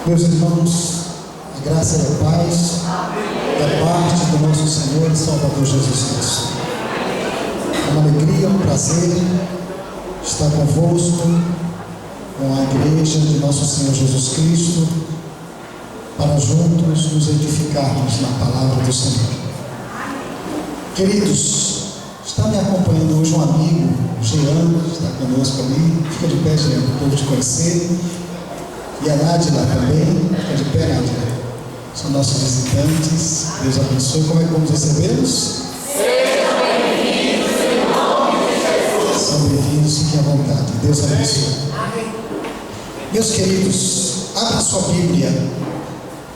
Meus irmãos, a graça e a paz da parte do nosso Senhor e Salvador Jesus Cristo. É uma alegria, um prazer estar convosco, com a igreja de nosso Senhor Jesus Cristo, para juntos nos edificarmos na palavra do Senhor. Queridos, está me acompanhando hoje um amigo, Jean, está conosco ali. Fica de pé, Jean, para o povo te conhecer. E a Nádila também, fica de pé, Nádila. São nossos visitantes. Deus abençoe. Como é que vamos recebê-los? Sejam bem-vindos em nome de Jesus. São bem-vindos, fiquem à vontade. Deus abençoe. Amém. Meus queridos, abra sua Bíblia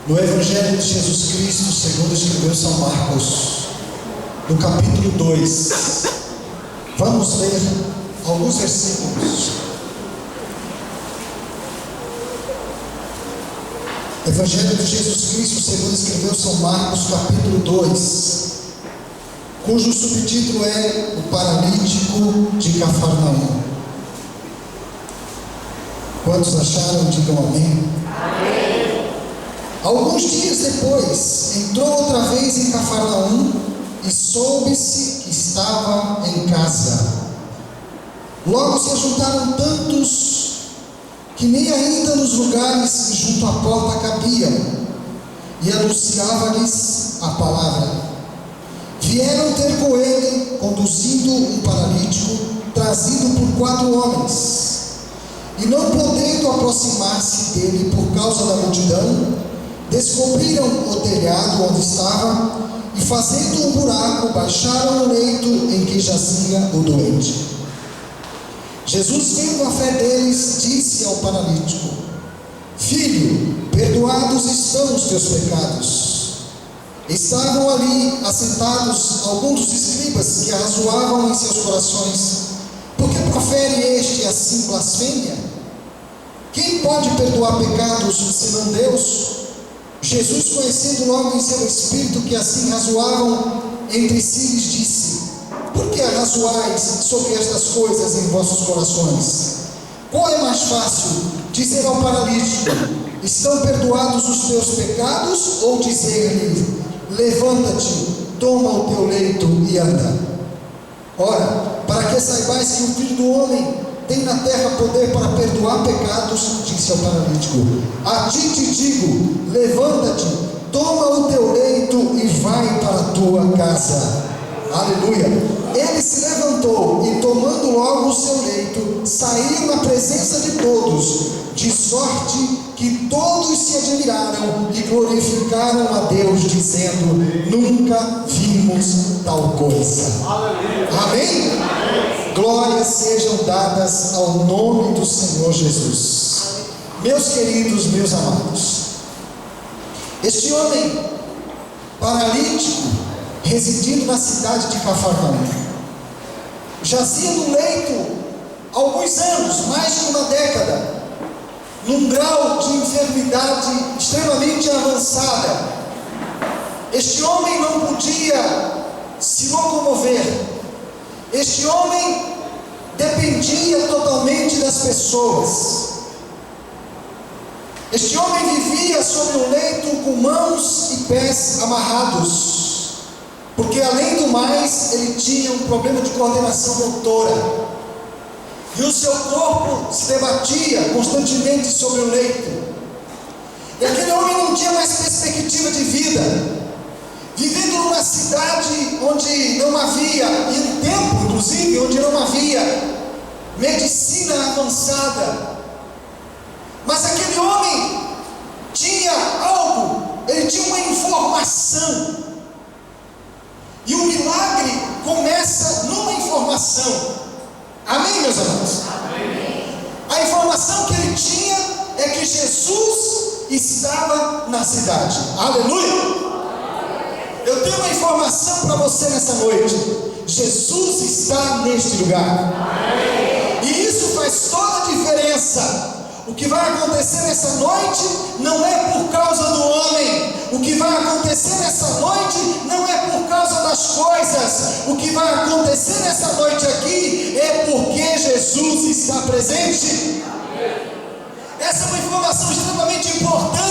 no Evangelho de Jesus Cristo, segundo escreveu São Marcos, no capítulo 2. Vamos ler alguns versículos. Evangelho de Jesus Cristo, segundo escreveu São Marcos, capítulo 2, cujo subtítulo é O Paralítico de Cafarnaum. Quantos acharam? Digam amém. Amém. Alguns dias depois, entrou outra vez em Cafarnaum e soube-se que estava em casa. Logo se ajuntaram tantos que nem ainda nos lugares junto à porta cabiam, e anunciava-lhes a palavra. Vieram ter com ele, conduzindo um paralítico, trazido por 4 homens, e não podendo aproximar-se dele por causa da multidão, descobriram o telhado onde estava, e fazendo um buraco, baixaram o leito em que jazia o doente. Jesus, vendo a fé deles, disse ao paralítico: Filho, perdoados estão os teus pecados. Estavam ali assentados alguns dos escribas que arrazoavam em seus corações: Por que profere este assim blasfêmia? Quem pode perdoar pecados senão Deus? Jesus, conhecendo logo em seu espírito que assim razoavam entre si, lhes disse: Por que arrazoais sobre estas coisas em vossos corações? Qual é mais fácil, dizer ao paralítico: Estão perdoados os teus pecados? Ou dizer-lhe: Levanta-te, toma o teu leito e anda? Ora, para que saibais que o Filho do Homem tem na terra poder para perdoar pecados, disse ao paralítico: A ti te digo, levanta-te, toma o teu leito e vai para a tua casa. Aleluia. Ele se levantou e, tomando logo o seu leito, saiu na presença de todos, de sorte que todos se admiraram e glorificaram a Deus, dizendo: Nunca vimos tal coisa. Amém? Glórias sejam dadas ao nome do Senhor Jesus. Meus queridos, meus amados, este homem paralítico, residindo na cidade de Cafarnaum, jazia no leito há alguns anos, mais de uma década, num grau de enfermidade extremamente avançada. Este homem não podia se locomover. Este homem dependia totalmente das pessoas. Este homem vivia sobre um leito com mãos e pés amarrados, porque além do mais ele tinha um problema de coordenação motora, e o seu corpo se debatia constantemente sobre o leito. E aquele homem não tinha mais perspectiva de vida, vivendo numa cidade onde não havia, e um tempo inclusive onde não havia medicina avançada. Mas aquele homem tinha algo, ele tinha uma informação. E o milagre começa numa informação. Amém, meus amados? Amém. A informação que ele tinha é que Jesus estava na cidade. Aleluia! Eu tenho uma informação para você nessa noite: Jesus está neste lugar. Amém. E isso faz toda a diferença. O que vai acontecer nessa noite não é por causa do homem. O que vai acontecer nessa noite não é por causa das coisas. O que vai acontecer nessa noite aqui é porque Jesus está presente. Essa é uma informação extremamente importante.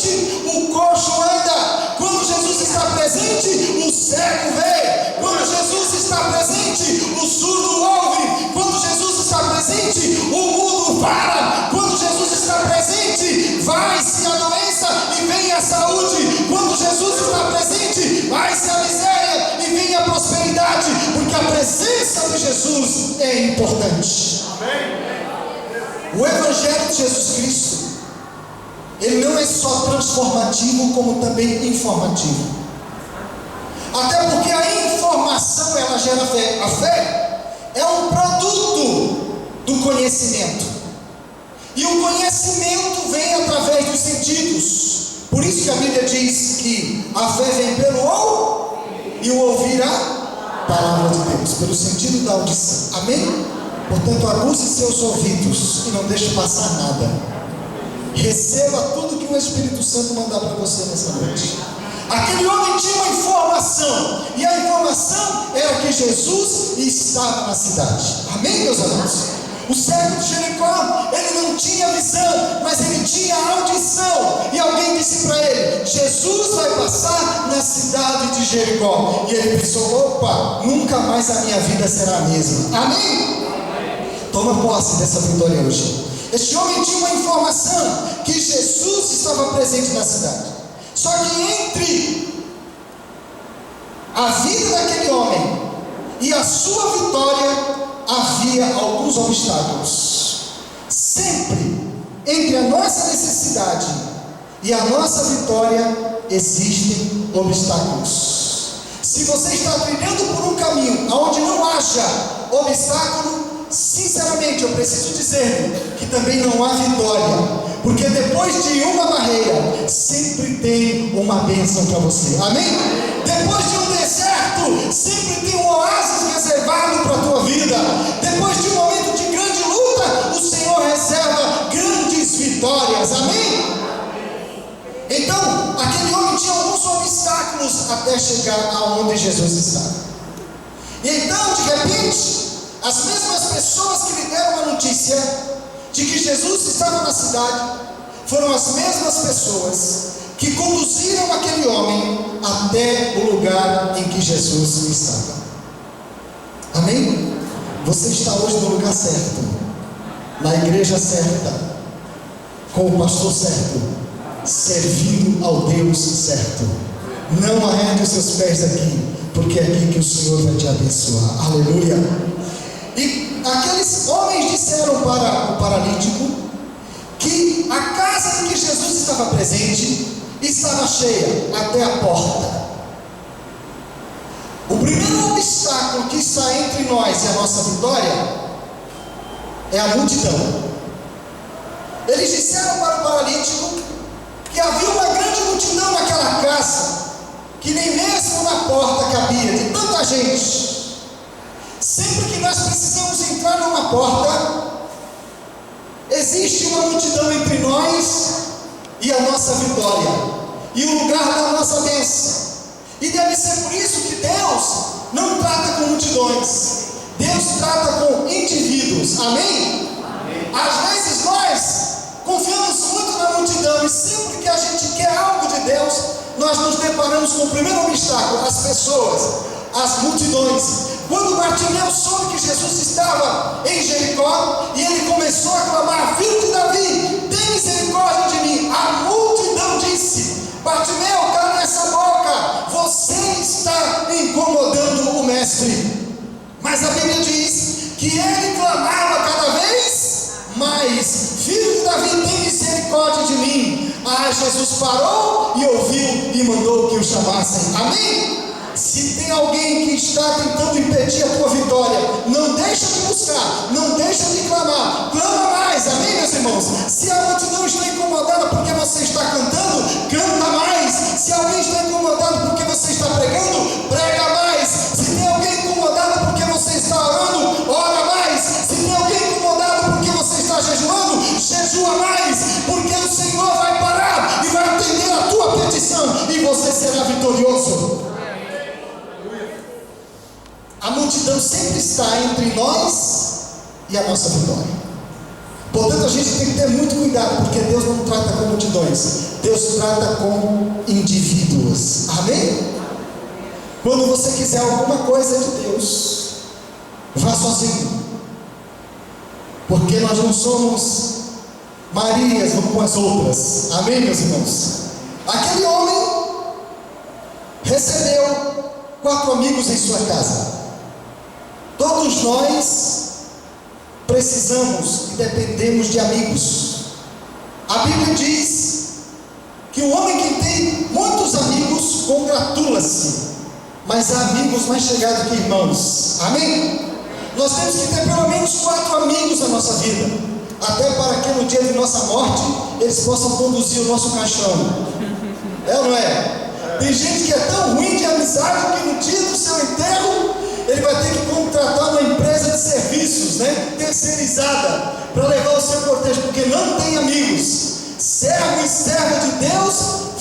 presente, o coxo anda. Quando Jesus está presente, o cego vê. Quando Jesus está presente, o surdo ouve. Quando Jesus está presente, o mudo para. Quando Jesus está presente, vai-se a doença e vem a saúde. Quando Jesus está presente, vai-se a miséria e vem a prosperidade. Porque a presença de Jesus é importante. O Evangelho de Jesus Cristo, ele não é só transformativo, como também informativo. Até porque a informação, ela gera fé. A fé é um produto do conhecimento. E o conhecimento vem através dos sentidos. Por isso que a Bíblia diz que a fé vem pelo ouvir e o ouvir a palavra de Deus, pelo sentido da audição. Amém? Portanto, aguce seus ouvidos e não deixe passar nada. Receba tudo que o Espírito Santo mandar para você nessa noite. Aquele homem tinha uma informação, e a informação era que Jesus estava na cidade. Amém, meus amados? O cego de Jericó, ele não tinha visão, mas ele tinha audição. E alguém disse para ele: Jesus vai passar na cidade de Jericó. E ele pensou: opa, nunca mais a minha vida será a mesma. Amém? Toma posse dessa vitória hoje. Este homem tinha uma informação que Jesus estava presente na cidade. Só que entre a vida daquele homem e a sua vitória havia alguns obstáculos. Sempre entre a nossa necessidade e a nossa vitória existem obstáculos. Se você está trilhando por um caminho onde não haja obstáculo, sinceramente eu preciso dizer que também não há vitória. Porque depois de uma barreira, sempre tem uma bênção para você. Amém? Depois de um deserto, sempre tem um oásis reservado para a tua vida. Depois de um momento de grande luta, o Senhor reserva grandes vitórias. Amém? Então, aquele homem tinha alguns obstáculos até chegar aonde Jesus estava. E então, de repente, as mesmas pessoas que lhe deram a notícia de que Jesus estava na cidade, foram as mesmas pessoas que conduziram aquele homem até o lugar em que Jesus estava. Amém? Você está hoje no lugar certo, na igreja certa, com o pastor certo, servindo ao Deus certo. Não arrede os seus pés aqui, porque é aqui que o Senhor vai te abençoar. Aleluia! E aqueles homens disseram para o paralítico que a casa em que Jesus estava presente estava cheia até a porta. O primeiro obstáculo que está entre nós e a nossa vitória é a multidão. Eles disseram para o paralítico que havia uma grande multidão naquela casa, que nem mesmo na porta cabia, de tanta gente. Sempre que nós precisamos entrar numa porta, existe uma multidão entre nós e a nossa vitória, e o lugar da nossa bênção. E deve ser por isso que Deus não trata com multidões, Deus trata com indivíduos. Amém? Às vezes nós confiamos muito na multidão, e sempre que a gente quer algo de Deus, nós nos deparamos com o primeiro obstáculo: as pessoas, as multidões. Quando Bartimeu soube que Jesus estava em Jericó, e ele começou a clamar: filho de Davi, tem misericórdia de mim, a multidão disse: Bartimeu, cala essa boca, você está incomodando o mestre. Mas a Bíblia diz que ele clamava cada vez mais: filho de Davi, tem misericórdia de mim. Jesus parou e ouviu e mandou que o chamassem. Amém? Se tem alguém que está tentando impedir a tua vitória, não deixa de buscar, não deixa de clamar, clama mais. Amém, meus irmãos? Se a multidão está incomodada porque você está cantando, canta mais. Se alguém está incomodado porque você está pregando, prega mais. Se tem alguém incomodado porque você está orando, ora mais. Se tem alguém incomodado porque você está jejuando, jejua mais, porque o Senhor vai parar e vai atender a tua petição, e você será vitorioso. A multidão sempre está entre nós e a nossa vitória. Portanto, a gente gente tem que ter muito cuidado, porque Deus não trata com multidões, Deus trata com indivíduos. Amém? Quando você quiser alguma coisa de Deus, vá sozinho, porque nós não somos Marias como as outras. Amém, meus irmãos? Aquele homem recebeu 4 amigos em sua casa. Todos nós precisamos e dependemos de amigos. A Bíblia diz que o homem que tem muitos amigos congratula-se, mas há amigos mais chegados que irmãos. Amém? Nós temos que ter pelo menos 4 amigos na nossa vida, até para que no dia de nossa morte eles possam conduzir o nosso caixão. É ou não é? Tem gente que é tão ruim de amizade que no dia do seu enterro ele vai ter que contratar uma empresa de serviços, terceirizada, para levar o seu cortejo, porque não tem amigos. Servo e serva de Deus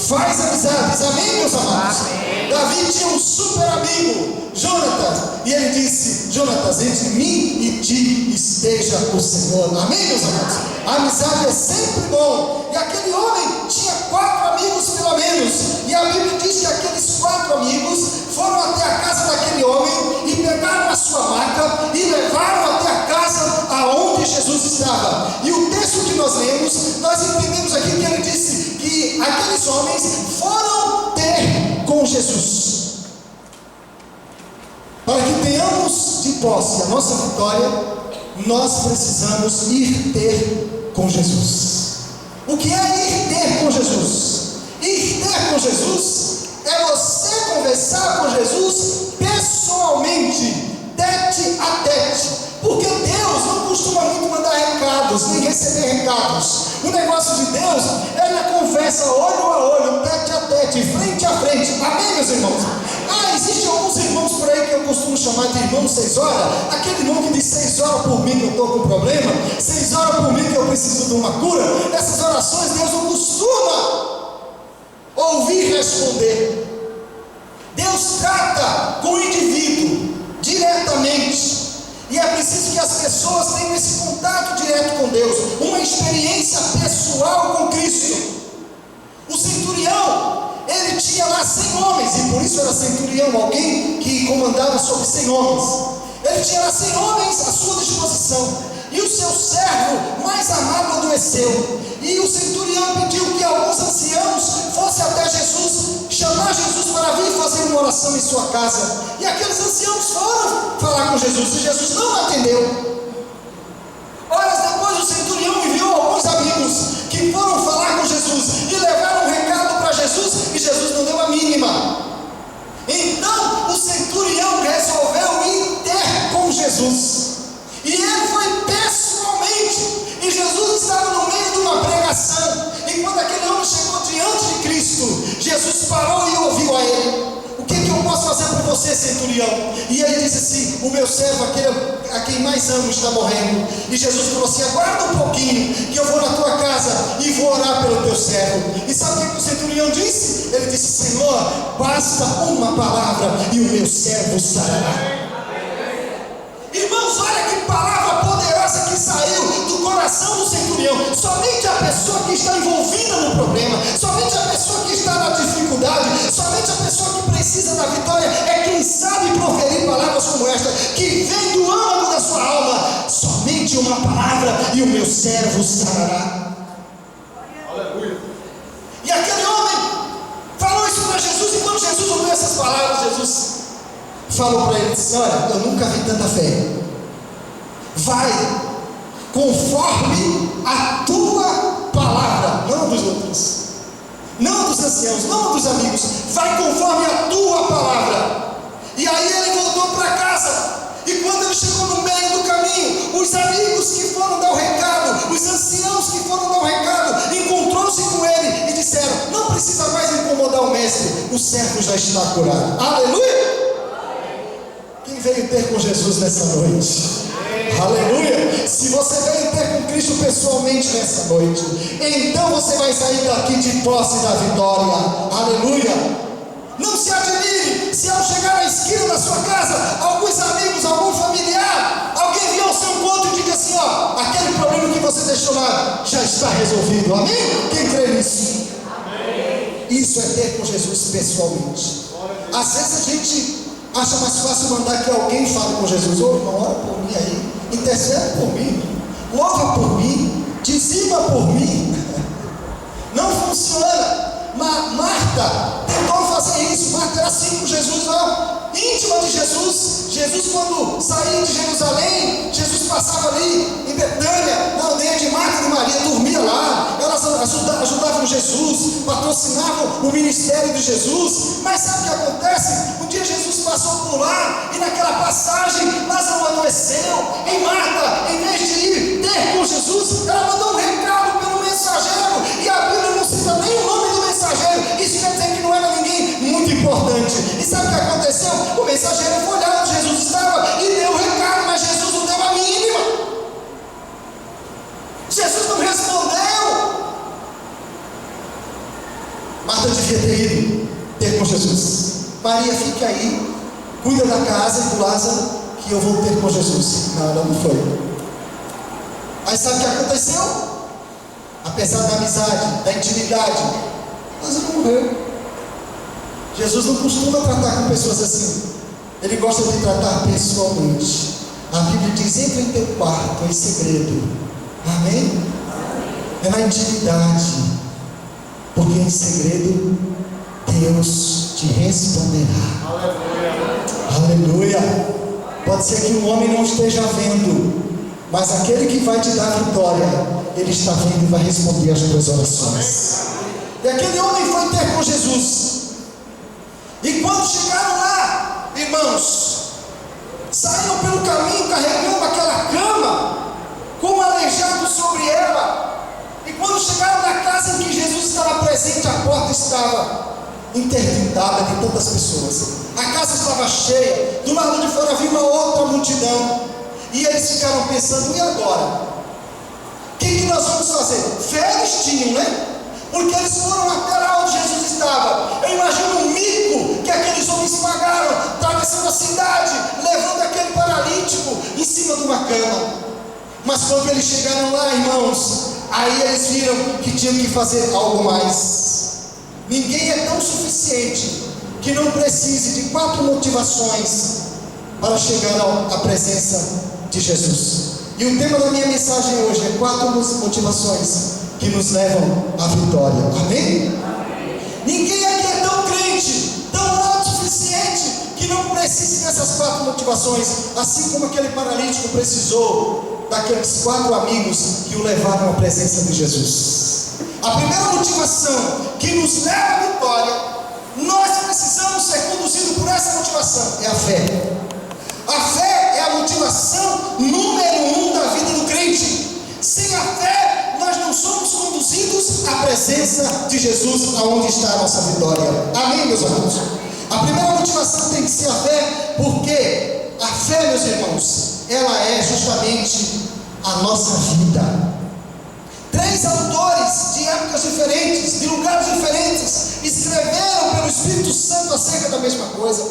faz amizades. Amém, meus amados? Amém. Davi tinha um super amigo, Jonatas, e ele disse: Jonatas, entre mim e ti esteja o Senhor. Amém, meus amados? A amizade é sempre bom. E aquele homem tinha 4 amigos pelo menos, e a Bíblia diz que aqueles 4 amigos foram até a casa daquele homem e pegaram a sua maca e levaram até a casa aonde Jesus estava. E o texto que nós lemos, nós entendemos aqui que ele disse que aqueles homens foram ter com Jesus. Para que tenhamos de posse a nossa vitória, nós precisamos ir ter com Jesus. O que é ir ter com Jesus? Ir ter com Jesus é você conversar com Jesus pessoalmente, tete a tete, porque Deus não costuma muito mandar recados, nem receber recados. O negócio de Deus é na conversa olho a olho, tete a tete, frente a frente. Amém, meus irmãos? Existem alguns irmãos por aí que eu costumo chamar de irmão 6 horas, aquele irmão que diz 6 horas por mim que eu estou com problema, 6 horas por mim que eu preciso de uma cura. Essas orações Deus não costuma ouvir e responder. Deus trata com o indivíduo diretamente, e é preciso que as pessoas tenham esse contato direto com Deus, uma experiência pessoal com Cristo. O centurião, ele tinha lá 100 homens, e por isso era centurião, alguém que comandava sobre 100 homens. Ele tinha lá 100 homens à sua disposição, e o seu servo mais amado adoeceu, e o centurião pediu que alguns anciãos fossem até Jesus, chamar Jesus para vir fazer uma oração em sua casa. E aqueles anciãos foram falar com Jesus, e Jesus não atendeu. Horas depois o centurião enviou alguns amigos que foram falar com Jesus e levaram um recado para Jesus, e Jesus não deu a mínima. Então o centurião resolveu ir ter com Jesus, e ele foi pessoalmente, e Jesus estava no meio de uma pregação, e quando aquele homem chegou diante de Cristo, Jesus parou e ouviu a ele: o que eu posso fazer por você, centurião? E ele disse assim: o meu servo, aquele a quem mais amo, está morrendo. E Jesus falou assim: aguarda um pouquinho, que eu vou na tua casa e vou orar pelo teu servo. E sabe o que o centurião disse? Ele disse: Senhor, basta uma palavra e o meu servo sarará. Irmãos, olha que palavra poderosa que saiu do coração do centurião. Somente a pessoa que está envolvida no problema, somente a pessoa que está na dificuldade, somente a pessoa que precisa da vitória é quem sabe proferir palavras como esta, que vem do âmago da sua alma. Somente uma palavra e o meu servo sarará. Aleluia. E aquele homem falou isso para Jesus, e quando Jesus ouviu essas palavras, Jesus falou para ele, disse: olha, eu nunca vi tanta fé. Vai conforme a tua palavra, não dos outros, não dos anciãos, não dos amigos, vai conforme a tua palavra. E aí ele voltou para casa, e quando ele chegou no meio do caminho, os amigos que foram dar o recado, os anciãos que foram dar o recado, encontrou-se com ele e disseram: não precisa mais incomodar o mestre, o servo já está curado. Aleluia! Quem veio ter com Jesus nessa noite? Aleluia! Se você veio ter com Cristo pessoalmente nessa noite, então você vai sair daqui de posse da vitória. Aleluia! Não se admire se ao chegar à esquina da sua casa, alguns amigos, algum familiar, alguém vier ao seu encontro e diga assim: ó, aquele problema que você ser chorado, já está resolvido. Amém? Quem crê nisso? Amém. Isso é ter com Jesus pessoalmente. Às vezes a gente acha mais fácil mandar que alguém fale com Jesus. Ô irmão, ora por mim aí, intercede por mim, louva por mim, dizima por mim. Não funciona. Marta tentou fazer isso. Marta era assim com Jesus, ó, íntima de Jesus. Jesus, quando saía de Jerusalém, Jesus passava ali em Betânia, na aldeia de Marta e de Maria, dormia lá. Elas ajudavam Jesus, patrocinavam o ministério de Jesus. Mas sabe o que acontece? Um dia Jesus passou por lá e naquela passagem Lázaro adoeceu. E Marta, em vez de ir ter com Jesus, ela mandou um recado pelo mensageiro, e a Bíblia não cita nem o nome do mensageiro. Isso quer dizer que não era ninguém muito importante. E sabe o que aconteceu? O mensageiro foi lá onde Jesus estava e deu o recado, mas Jesus não deu a mínima. Jesus não respondeu. Marta devia ter com Jesus. Maria, fica aí, cuida da casa e do Lázaro, que eu vou ter com Jesus. Não, ela não foi. Aí sabe o que aconteceu? Apesar da amizade, da intimidade, Lázaro morreu. Jesus não costuma tratar com pessoas assim. Ele gosta de tratar pessoalmente. A Bíblia diz: entra em teu quarto em segredo. Amém? É na intimidade, porque em segredo Deus te responderá. Aleluia. Pode ser que o homem não esteja vendo, mas aquele que vai te dar vitória, ele está vendo e vai responder às tuas orações. E aquele homem foi ter com Jesus. E quando chegaram lá, irmãos, saíram pelo caminho carregando aquela cama com um aleijado sobre ela. E quando chegaram na casa em que Jesus estava presente, a porta estava interditada de tantas pessoas. A casa estava cheia. Do lado de fora havia uma outra multidão. E eles ficaram pensando: e agora? O que nós vamos fazer? Fé eles tinham, né? Porque eles foram até lá onde Jesus estava. Eu imagino o mico que aqueles homens pagaram, atravessando a cidade, levando aquele paralítico em cima de uma cama. Mas quando eles chegaram lá, irmãos, aí eles viram que tinham que fazer algo mais. Ninguém é tão suficiente que não precise de 4 motivações para chegar à presença de Jesus. E o tema da minha mensagem hoje é 4 motivações que nos levam à vitória. Amém? Amém. Ninguém aqui é tão crente, tão autossuficiente, que não precise dessas 4 motivações, assim como aquele paralítico precisou daqueles 4 amigos que o levaram à presença de Jesus. A primeira motivação que nos leva à vitória, nós precisamos ser conduzidos por essa motivação, é a fé. A fé é a motivação número 1 da vida do crente. Sem a fé, nós não somos conduzidos à presença de Jesus, aonde está a nossa vitória. Amém, meus irmãos? A primeira motivação tem que ser a fé, porque a fé, meus irmãos, ela é justamente a nossa vida. 3 autores de épocas diferentes, de lugares diferentes, escreveram pelo Espírito Santo acerca da mesma coisa.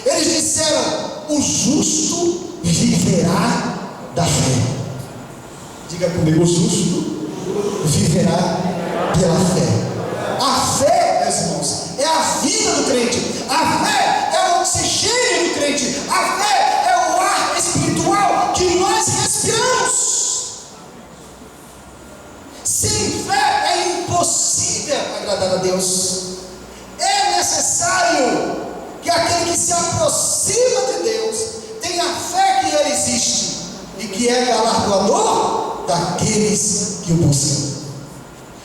Eles disseram: o justo viverá da fé. Diga comigo: o justo viverá pela fé. A fé, meus irmãos, é a vida do crente. A fé é o oxigênio do crente. A fé é o ar espiritual que nós respiramos. Sem fé é impossível agradar a Deus. É necessário que aquele que se aproxima de Deus tenha fé que Ele existe e que é galardoador daqueles que o buscam.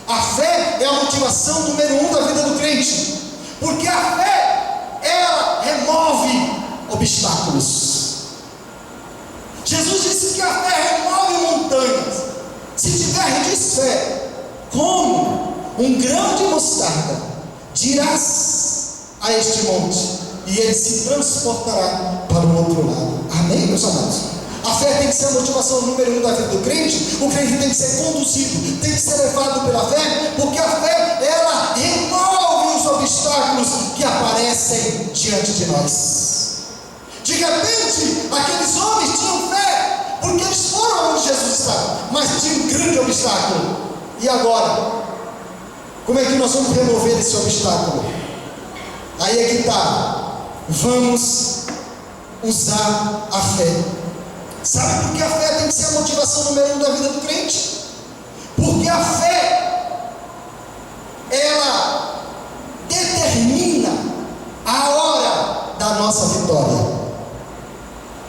A fé é a motivação número 1 da vida do crente, porque a fé, ela remove obstáculos. Jesus disse que a fé remove montanhas. Se tiverdes fé como um grão de mostarda, dirás a este monte, e ele se transportará para o outro lado. Amém, meus amados? A fé tem que ser a motivação número 1 da vida do crente. O crente tem que ser conduzido, tem que ser levado pela fé, porque a fé, ela remove os obstáculos que aparecem diante de nós. De repente, aqueles homens tinham fé, porque eles foram onde Jesus estava, mas tinha um grande obstáculo. E agora? Como é que nós vamos remover esse obstáculo? Aí é que está. Vamos usar a fé. Sabe por que a fé tem que ser a motivação número 1 da vida do crente? Porque a fé, ela determina a hora da nossa vitória.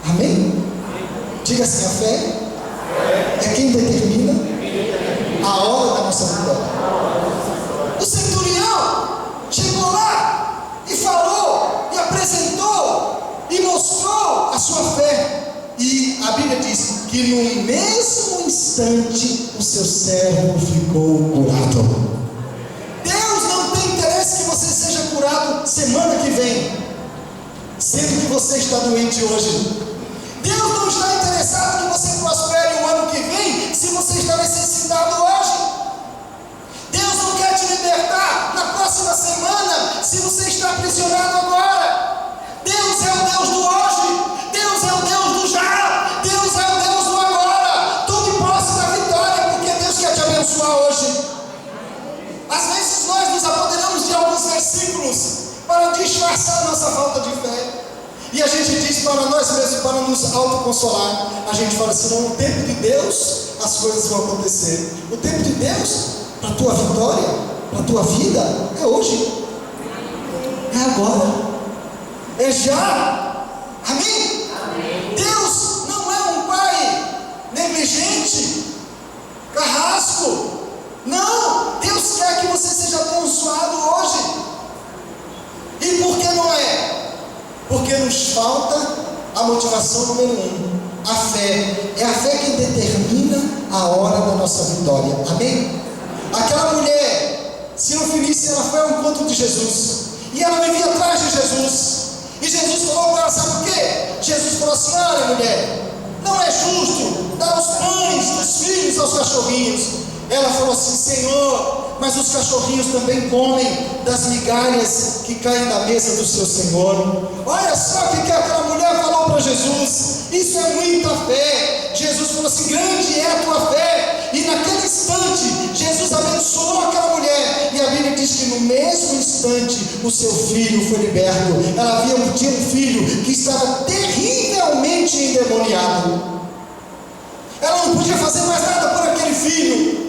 Amém? Diga assim, a fé é quem determina a hora da nossa vitória. O centurião chegou lá e falou, e apresentou, e mostrou a sua fé. E a Bíblia diz que no mesmo instante o seu servo ficou curado. Deus não tem interesse que você seja curado semana que vem, sendo que você está doente hoje. Deus não está interessado que você prospere o ano que vem, se você está necessitado hoje. Deus não quer te libertar na próxima semana, se você está aprisionado agora. Deus é o Deus do hoje. Deus é o Deus do já. Deus é o Deus do agora. Tome posse da vitória, porque Deus quer te abençoar hoje. Às vezes nós nos apoderamos de alguns versículos para disfarçar a nossa falta de fé. E a gente diz para nós mesmos, para nos autoconsolar, a gente fala assim, não, no tempo de Deus as coisas vão acontecer. O tempo de Deus para a tua vitória, para a tua vida, é hoje, é agora, é já. Amém? Amém. Deus não é um pai negligente, carrasco. Não, Deus quer que você seja abençoado hoje. E por que não é? Porque nos falta a motivação número 1, a fé. É a fé que determina a hora da nossa vitória. Amém? Aquela mulher, Sirofenice, ela foi ao encontro de Jesus, e ela vivia atrás de Jesus, e Jesus falou para ela, sabe o quê? Jesus falou assim, olha mulher, não é justo dar os pães dos filhos aos cachorrinhos. Ela falou assim, Senhor, mas os cachorrinhos também comem das migalhas que caem da mesa do seu Senhor. Olha só o que aquela mulher falou para Jesus. Isso é muita fé. Jesus falou assim, grande é a tua fé. E naquele instante, Jesus abençoou aquela mulher. E a Bíblia diz que no mesmo instante, o seu filho foi liberto. Ela tinha um filho que estava terrivelmente endemoniado. Ela não podia fazer mais nada por aquele filho.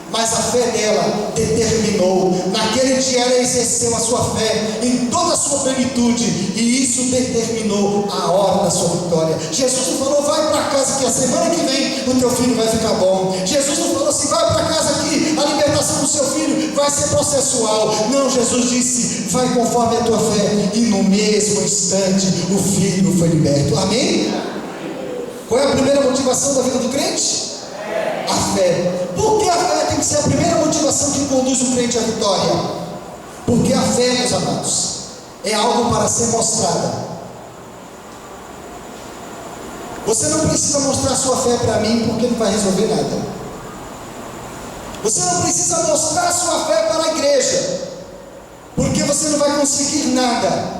Mas a fé dela determinou. Naquele dia ela exerceu a sua fé em toda a sua plenitude, e isso determinou a hora da sua vitória. Jesus não falou, vai para casa que a semana que vem o teu filho vai ficar bom. Jesus não falou assim, vai para casa que a libertação do seu filho vai ser processual. Não, Jesus disse, vai conforme a tua fé. E no mesmo instante o filho foi liberto. Amém? Qual é a primeira motivação da vida do crente? A fé. Por que a fé tem que ser a primeira motivação que conduz o crente à vitória? Porque a fé, meus amados, é algo para ser mostrada. Você não precisa mostrar sua fé para mim, porque não vai resolver nada. Você não precisa mostrar sua fé para a igreja, porque você não vai conseguir nada.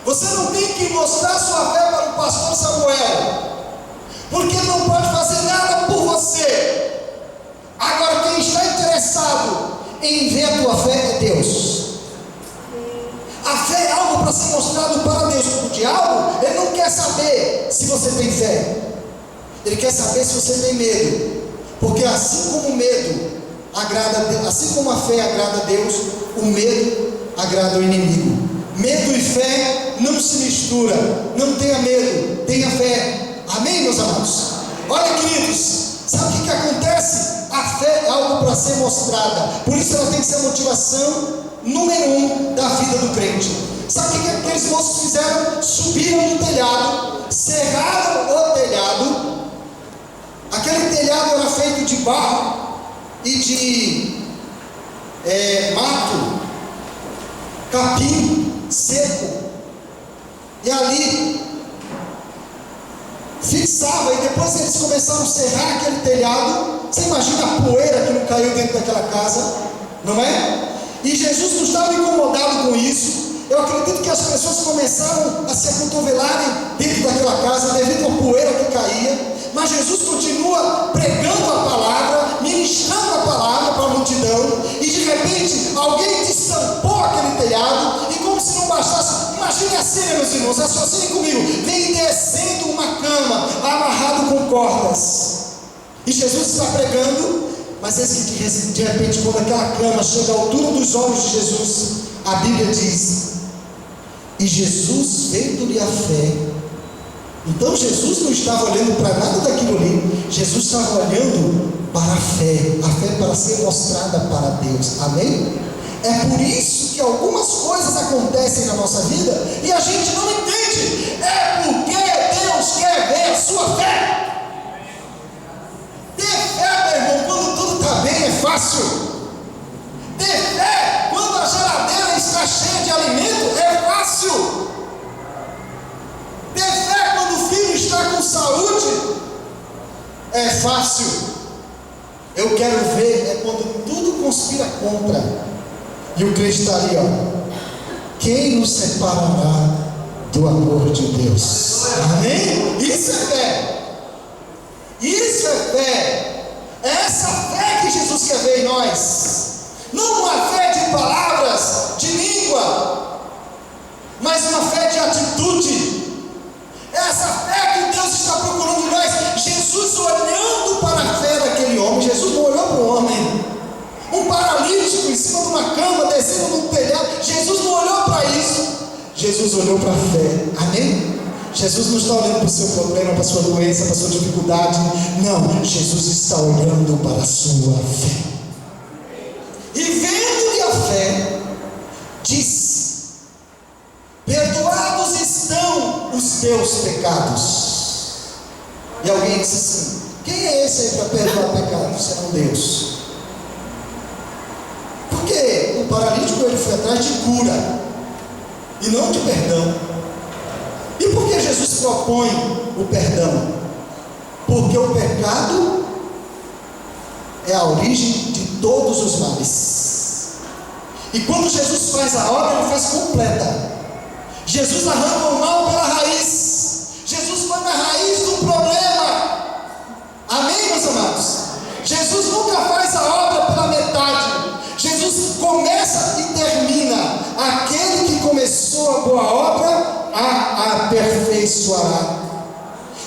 Você não tem que mostrar sua fé para o pastor Samuel, porque ele não pode fazer nada por você. Agora, quem está interessado em ver a tua fé é Deus. A fé é algo para ser mostrado para Deus. O diabo, ele não quer saber se você tem fé, ele quer saber se você tem medo. Porque assim como o medo agrada a Deus, assim como a fé agrada a Deus, o medo agrada o inimigo. Medo e fé não se mistura. Não tenha medo, tenha fé. Amém, meus amados? Olha, queridos, sabe o que acontece? A fé é algo para ser mostrada. Por isso ela tem que ser a motivação número 1 da vida do crente. Sabe o que aqueles moços fizeram? Subiram no telhado, cerraram o telhado. Aquele telhado era feito de barro e de mato, capim seco, e ali fixava, e depois eles começaram a serrar aquele telhado. Você imagina a poeira que não caiu dentro daquela casa, não é? E Jesus não estava incomodado com isso. Eu acredito que as pessoas começaram a se acotovelarem dentro daquela casa devido à poeira que caía. mas Jesus continua pregando a palavra, ministrando a palavra para a multidão, e de repente alguém destampou aquele telhado, e como se não bastasse, imagine a cena, meus irmãos, associem comigo, vem descendo uma cama, amarrado com cordas, e Jesus está pregando, mas eis que de repente, quando aquela cama chega à altura dos olhos de Jesus, a Bíblia diz, e Jesus, vendo-lhe a fé, então Jesus não estava olhando para nada daquilo ali, Jesus estava olhando para a fé para ser mostrada para Deus, amém? É por isso que algumas coisas acontecem na nossa vida e a gente não entende, é porque Deus quer ver a sua fé. Ter fé, meu irmão, quando tudo está bem é fácil. Ter fé quando a geladeira está cheia de alimento é fácil. Ter fé quando o filho está com saúde é fácil. Eu quero ver é quando tudo conspira contra e o crente está ali, ó. Quem nos separará do amor de Deus? Amém? Isso é fé. Isso é fé. É essa fé que Jesus quer ver em nós. Não uma fé de palavras, de língua, mas uma fé de atitude. Essa fé que Deus está procurando em nós. Jesus olhando para a fé daquele homem. Jesus não olhou para o homem. Um paralítico em cima de uma cama, descendo num telhado. Jesus não olhou para isso. Jesus olhou para a fé. Amém? Jesus não está olhando para o seu problema, para a sua doença, para a sua dificuldade. Não, Jesus está olhando para a sua fé. E vendo-lhe a fé, disse: perdoados estão os teus pecados. E alguém disse assim: quem é esse aí para perdoar pecados, senão Deus? Porque o paralítico ele foi atrás de cura e não de perdão. E por que Jesus propõe o perdão? Porque o pecado é a origem de todos os males. E quando Jesus faz a obra, ele faz completa. Jesus arranca o mal pela raiz. Jesus foi na raiz do problema. Amém, meus amados? Jesus nunca faz a obra pela metade. Jesus começa e termina. Aquele que começou a boa obra a aperfeiçoará.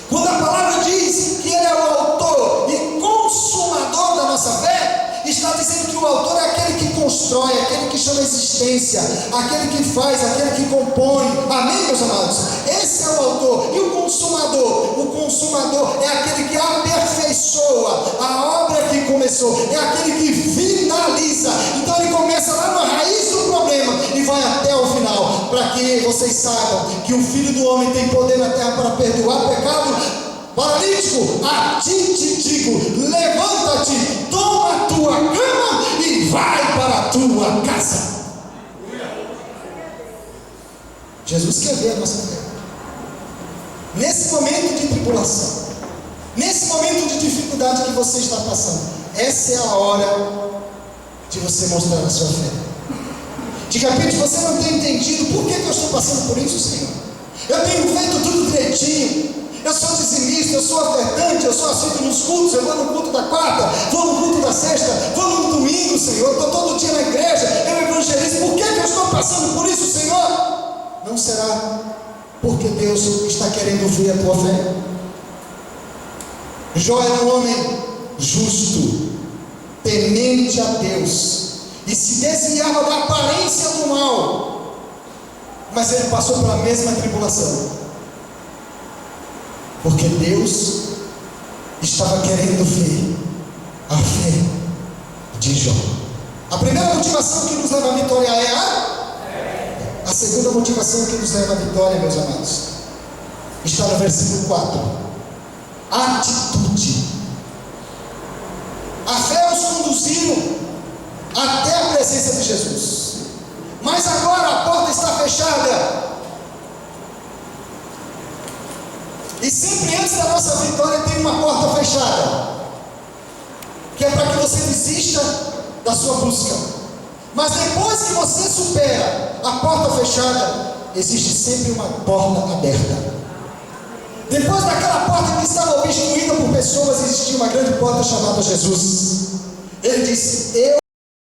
Quando a palavra diz que ele é o autor e consumador da nossa fé, está dizendo que o autor é aquele que constrói, aquele que chama existência, aquele que faz, aquele que compõe. Amém, meus amados? Esse é o autor. E o consumador é aquele que aperfeiçoa a obra que começou, é aquele que finaliza. Então ele começa lá na raiz do problema e vai até o final, para que vocês saibam que o Filho do Homem tem poder na terra para perdoar pecado. Paralítico, a ti te digo, levanta-te, toma a tua cama e vai para a tua casa. Jesus quer ver a nossa fé. Nesse momento de tribulação, nesse momento de dificuldade que você está passando, essa é a hora de você mostrar a sua fé. De repente você não tem entendido por que eu estou passando por isso, Senhor. Eu tenho feito tudo direitinho. Eu sou dizimista, eu sou ofertante, eu sou assíduo nos cultos, eu vou no culto da quarta, vou no culto da sexta, vou no domingo, Senhor, estou todo dia na igreja, eu evangelizo. Por que eu estou passando por isso, Senhor? Não será porque Deus está querendo ver a tua fé? Jó era um homem justo, temente a Deus, e se desviava da aparência do mal, mas ele passou pela mesma tribulação. Porque Deus estava querendo ver a fé de Jó. A primeira motivação que nos leva à vitória é a segunda motivação que nos leva à vitória, meus amados, está no versículo 4. Atitude. A fé os conduziu até a presença de Jesus. Mas agora a porta está fechada. E sempre antes da nossa vitória tem uma porta fechada, que é para que você desista da sua busca. Mas depois que você supera a porta fechada, existe sempre uma porta aberta. Depois daquela porta que estava obstruída por pessoas, existia uma grande porta chamada Jesus. Ele disse: eu